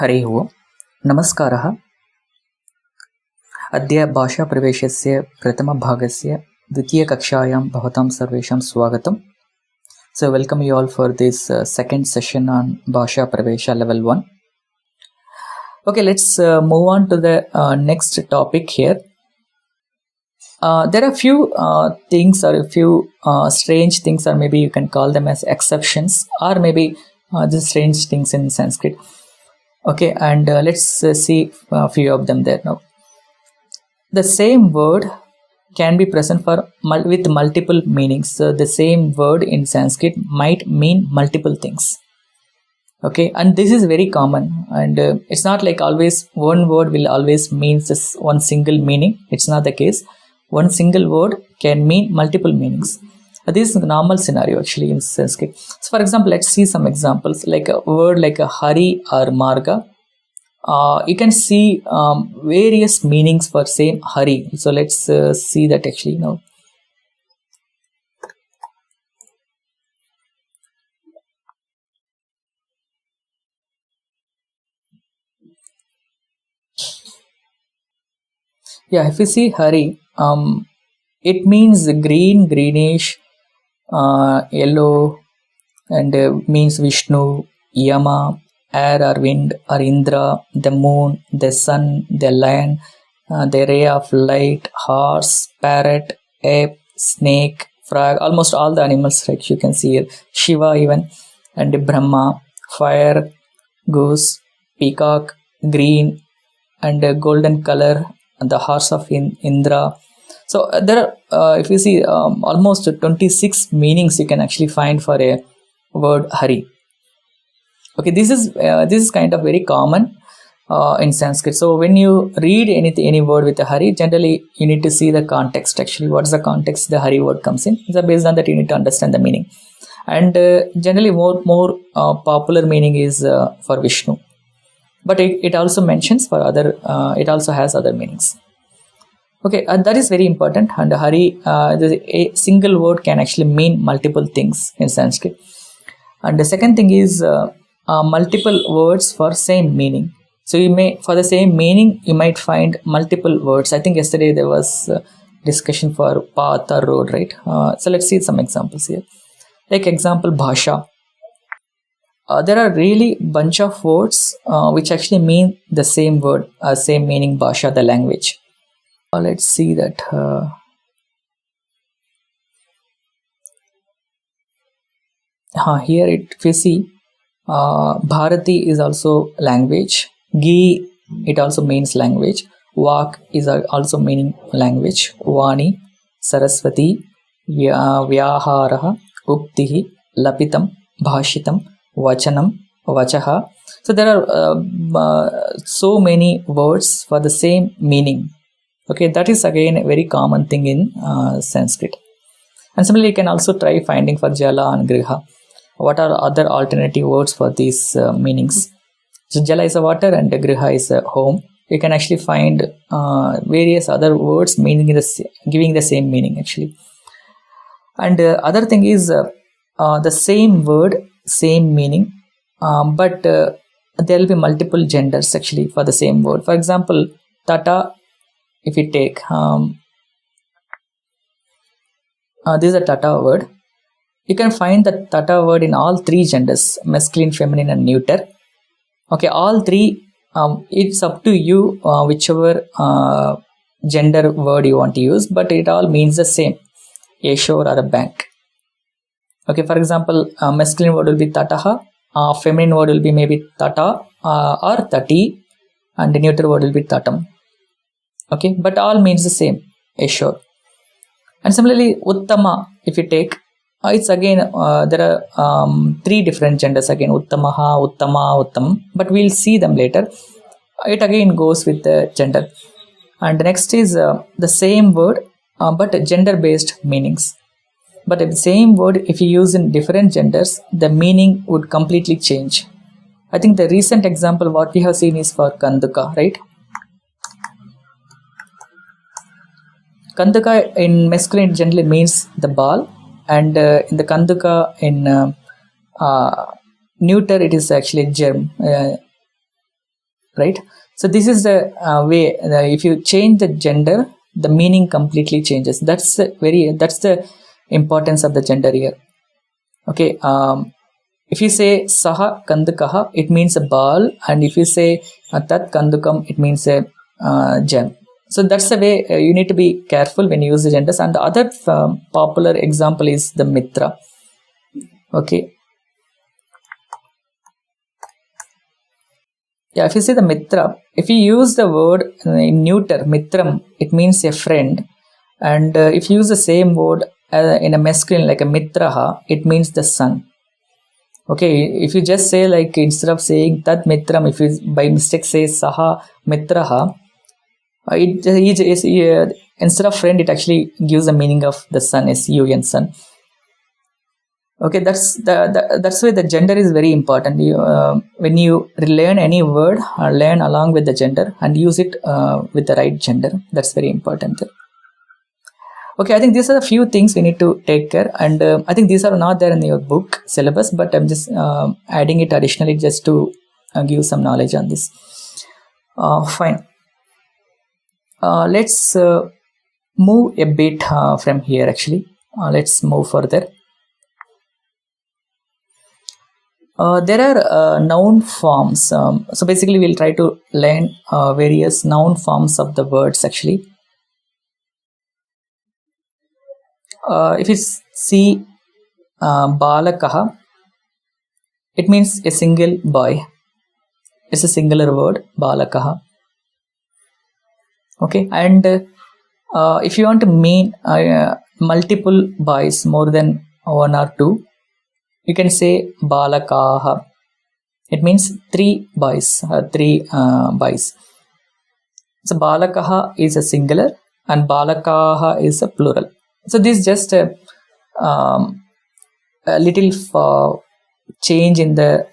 हरिः ओम् नमस्कारः। अद्य भाषाप्रवेशस्य प्रथमभागस्य द्वितीयकक्षायां भवतां सर्वेषां स्वागतम्। So welcome you all for this second session on Bhasha Pravesha level 1. Okay, let's move on to the next topic here. There are few things or a few strange things, or maybe you can call them as exceptions, or maybe the strange things in Sanskrit. Okay, and let's see a few of them there now. The same word can be present for with multiple meanings. So the same word in Sanskrit might mean multiple things. Okay, and this is very common, and it's not like always one word will always mean this one single meaning. It's not the case. One single word can mean multiple meanings. This is the normal scenario actually in Sanskrit. So for example, let's see some examples, like a word like a Hari or Marga. You can see various meanings for same Hari. So let's see that actually now. Yeah, if you see Hari, it means green, greenish, yellow, and means Vishnu, Yama, air or wind or Indra, the moon, the sun, the lion, the ray of light, horse, parrot, ape, snake, frog, almost all the animals like you can see here, Shiva even, and Brahma, fire, goose, peacock, green, and golden color, and the horse of Indra. So there are, if you see, almost 26 meanings you can actually find for a word Hari. Okay, this is kind of very common in Sanskrit. So when you read any word with a Hari, generally you need to see the context. Actually, what is the context the Hari word comes in? So based on that, you need to understand the meaning. And generally, more popular meaning is for Vishnu, but it also mentions for other. It also has other meanings. Okay, and that is very important. And Hari, a single word can actually mean multiple things in Sanskrit. And the second thing is multiple words for same meaning. So you may, for the same meaning, you might find multiple words. I think yesterday there was discussion for path or road, right? So let's see some examples here. Like example, Bhasha. There are really bunch of words which actually mean the same word, same meaning, Bhasha, the language. Let's see that. Here if you see, Bharati is also language. Gi, it also means language. Vak is also meaning language. Vani, Saraswati, Vyaharaha, Uktihi, Lapitam, Bhashitam, Vachanam, Vachaha. So there are so many words for the same meaning. Okay, that is again a very common thing in Sanskrit. And similarly, you can also try finding for Jala and Griha. What are other alternative words for these meanings? So Jala is a water and Griha is a home. You can actually find various other words meaning giving the same meaning actually. And other thing is the same word, same meaning, but there will be multiple genders actually for the same word. For example, Tata, if you take this is a Tata word. You can find the Tata word in all three genders, masculine, feminine, and neuter. Okay, all three, it's up to you whichever gender word you want to use, but it all means the same, a shore or a bank. Okay, for example, masculine word will be Tataha, feminine word will be maybe Tata or Tati, and the neuter word will be Tatam. Okay, but all means the same, a shore. And similarly, Uttama, if you take, it's again, there are three different genders again, Uttamaha, Uttama, Uttam, but we'll see them later. It again goes with the gender. And next is the same word, but gender based meanings. But the same word, if you use in different genders, the meaning would completely change. I think the recent example what we have seen is for Kanduka, right? Kanduka in masculine generally means the ball, and in the Kanduka in neuter it is actually germ. right? So this is the way, if you change the gender, the meaning completely changes. That's the importance of the gender here. Okay, if you say saha kandakaha, it means a ball, and if you say tat kandukam, it means a gem. So that's the way you need to be careful when you use the genders. And the other popular example is the mitra. Okay, yeah, if you say the mitra, if you use the word in neuter, mitram, it means a friend. And if you use the same word in a masculine, like a mitraha, it means the son. Okay, if you just say, like, instead of saying tat mitram, if you by mistake say saha mitraha, instead of friend, it actually gives the meaning of the son, S-U-N, son. Okay, that's why the gender is very important. When you learn any word, learn along with the gender and use it with the right gender. That's very important. Okay, I think these are a few things we need to take care, and I think these are not there in your book syllabus, but I'm just adding it additionally just to give some knowledge on this. Fine. Let's move a bit from here actually. Let's move further. There are noun forms. So basically we'll try to learn various noun forms of the words actually. If you see balakaha, it means a single boy. It's a singular word, balakaha. Okay, and if you want to mean multiple boys, more than one or two, you can say balakaha. It means three boys, boys. So balakaha is a singular and balakaha is a plural. So this is just a little change in the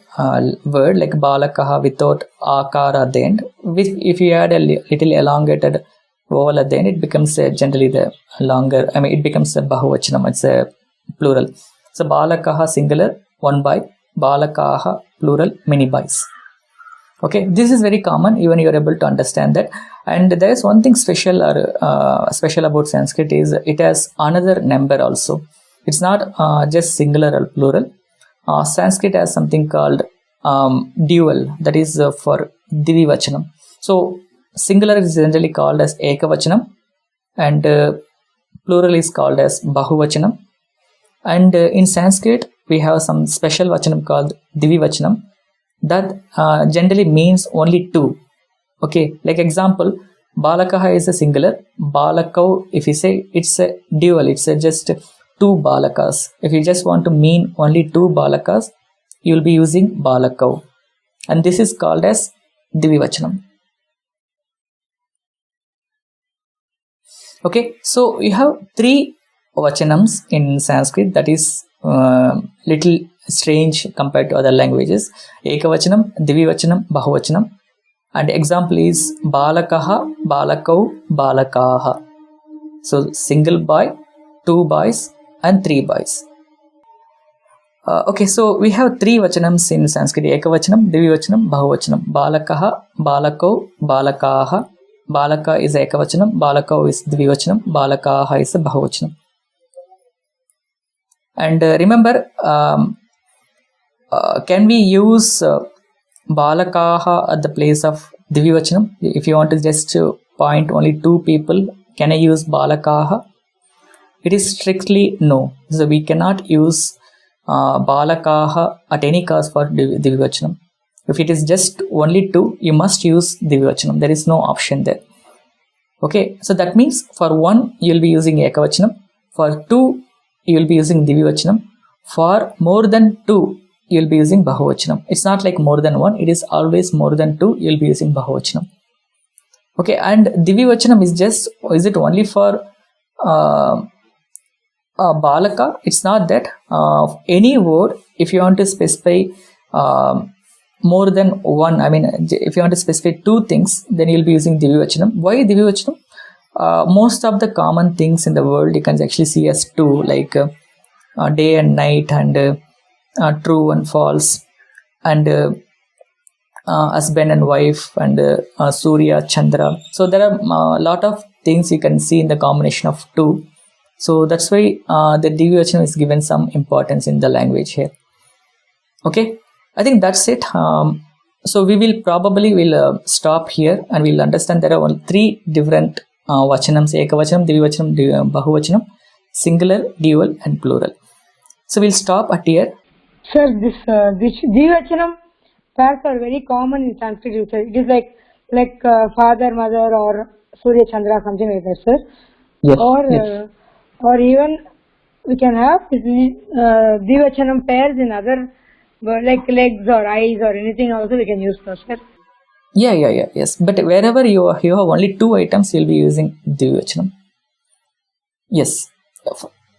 word, like balakaha without akara at the end. If you add a little elongated vowel at the end, it becomes generally the longer, it becomes a bahuvachanam, it's a plural. So balakaha singular, one boy, balakaha plural, many boys. Okay, this is very common, even you are able to understand that. And there is one thing special about Sanskrit is it has another number also. It's not just singular or plural. Sanskrit has something called dual, that is for divivachanam. So singular is generally called as ekavachanam, and plural is called as bahuvachanam. And in Sanskrit we have some special vachanam called divivachanam that generally means only two. Okay, like example, balakaha is a singular, balakau, if you say, it's a dual, it's just two balakas. If you just want to mean only two balakas, you will be using balakau, and this is called as divivachanam. Okay, so you have three vachanams in Sanskrit, that is little strange compared to other languages. Ekavachanam, divivachanam, bahuvachanam. And example is balakaha, balakau, balakaha. So single boy, two boys, and three boys. Okay, so we have three vachanams in Sanskrit: ekavachanam, divivachanam, bahuvachanam. Balakaha, balakau, balakaha. Balaka is ekavachanam, balakau is divivachanam, balakaha is a bahuvachanam. And remember, can we use balakaha at the place of divivachanam? If you want to just point only two people, can I use balakaha? It is strictly no. So we cannot use balakaha at any cost for divivachanam. If it is just only two, you must use divivachanam. There is no option there. Okay, so that means for one you will be using ekavachanam, for two you will be using divivachanam, for more than two you will be using bahuvachanam. It's not like more than one, it is always more than two you will be using bahuvachanam. Okay, and divivachanam is it only for balaka? It's not that. Any word, if you want to specify more than one, if you want to specify two things, then you'll be using divivachanam. Why divivachanam? Most of the common things in the world you can actually see as two, like day and night, and true and false, and husband and wife, and Surya, Chandra. So there are a lot of things you can see in the combination of two. So that's why the Dvivachanam is given some importance in the language here. Okay, I think that's it. So we will probably stop here, and we'll understand there are only three different vachanams: ekavachanam, dvivachanam, bahuvachanam, singular, dual, and plural. So we'll stop at here. Sir, this Dvivachanam pairs are very common in Sanskrit. It is like father, mother, or Surya, Chandra, something like that, sir. Yes. Or even we can have Dvivachanam pairs in other, like legs or eyes or anything also we can use, sir. Yes. But wherever you have only two items, you'll be using Dvivachanam. Yes.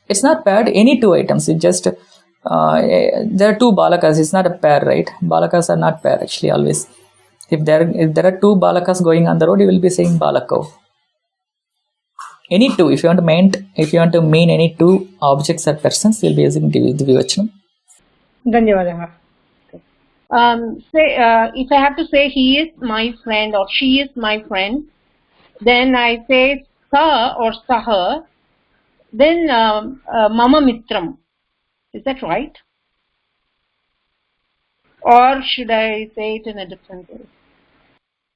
It's not paired, any two items. It just, there are two balakas. It's not a pair, right? Balakas are not pair actually always. If there are two balakas going on the road, you will be saying balako. Any two, if you want to mean any two objects or persons, you'll be using Dvivachanam. Dhanyavadaha. If I have to say he is my friend or she is my friend, then I say sa or saha, then mama mitram. Is that right? Or should I say it in a different way?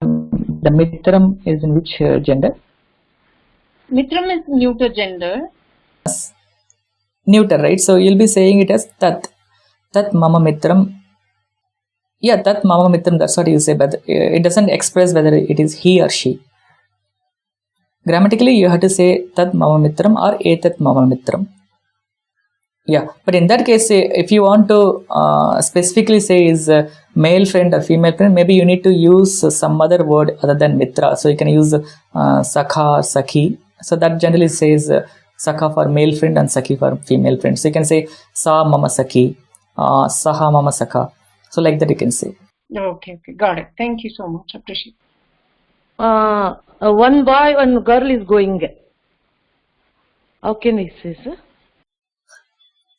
The mitram is in which gender? Mitram is neuter gender. Neuter, right? So you'll be saying it as tat. Tat mama mitram. Yeah, tat mama mitram, that's what you say, but it doesn't express whether it is he or she. Grammatically, you have to say tat mama mitram or etat mama mitram. Yeah, but in that case, if you want to specifically say is male friend or female friend, maybe you need to use some other word other than mitra. So you can use sakha, sakhi. So that generally says sakha for male friend and sakhi for female friend. So you can say sa mama sakhi, saha mama sakha. So like that you can say. Okay, got it. Thank you so much. Appreciate it. One boy, one girl is going. How can I say, sir?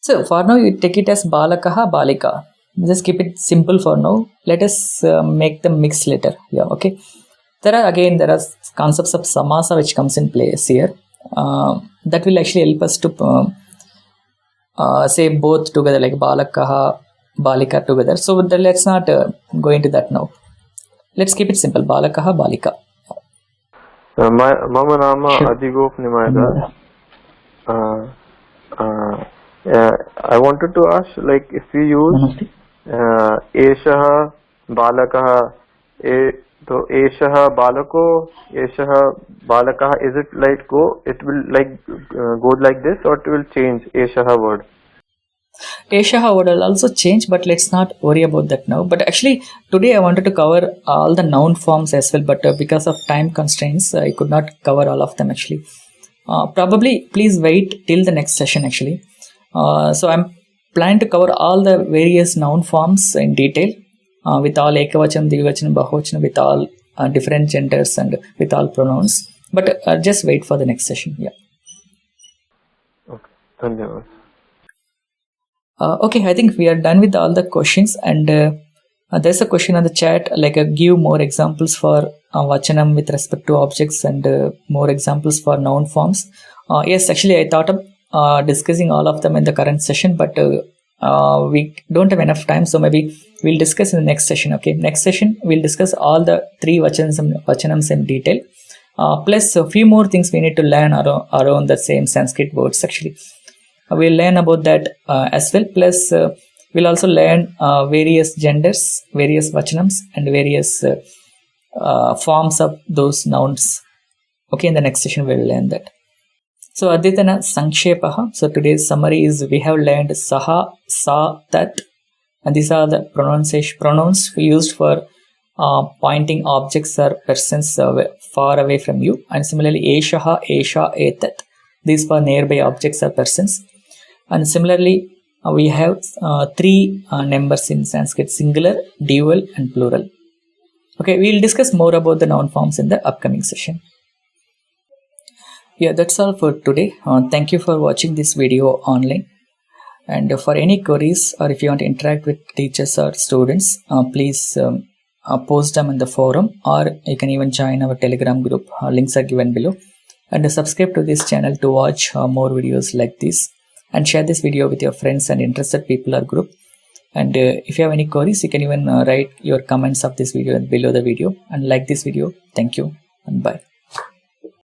So for now, you take it as balakaha, balika. Just keep it simple for now. Let us make them mixed later. Yeah, okay. There are concepts of samasa which comes in place here. That will actually help us to say both together, like balakaha, balika together. So let's not go into that now. Let's keep it simple. Balakaha, balika. Mama nama Adigop Nimayada. I wanted to ask, like, if we use Eshaha Balakaha, so Eshaha Balako, Eshaha Balakaha, is it like it will like go like this, or it will change Eshaha word? Eshaha word will also change, but let's not worry about that now. But actually, today I wanted to cover all the noun forms as well, but because of time constraints, I could not cover all of them actually. Probably, please wait till the next session actually. So I'm planning to cover all the various noun forms in detail with all ekavachanam, dvivachanam, bahuvachanam, with all different genders and with all pronouns. But just wait for the next session. Yeah. Okay. Dhanyavad. Okay, I think we are done with all the questions, and there's a question on the chat like give more examples for vachanam with respect to objects and more examples for noun forms. Yes, actually I thought of discussing all of them in the current session, but we don't have enough time, so maybe we'll discuss in the next session. Okay, next session we'll discuss all the three vachanams in detail, plus a few more things we need to learn around the same Sanskrit words actually. We'll learn about that as well, plus we'll also learn various genders, various vachanams, and various forms of those nouns. Okay, in the next session we'll learn that. So Aditana Sankshepaha. So today's summary is we have learned Saha, Sa, Tat, and these are the pronouns used for pointing objects or persons far away from you, and similarly Eshaha, Esha, Etat, these for nearby objects or persons. And similarly we have three numbers in Sanskrit: singular, dual, and plural. Okay, we'll discuss more about the noun forms in the upcoming session. Yeah, that's all for today. Thank you for watching this video online. And for any queries, or if you want to interact with teachers or students, please post them in the forum, or you can even join our Telegram group. Links are given below. And subscribe to this channel to watch more videos like this, and share this video with your friends and interested people or group. And if you have any queries, you can even write your comments of this video below the video, and like this video. Thank you and bye.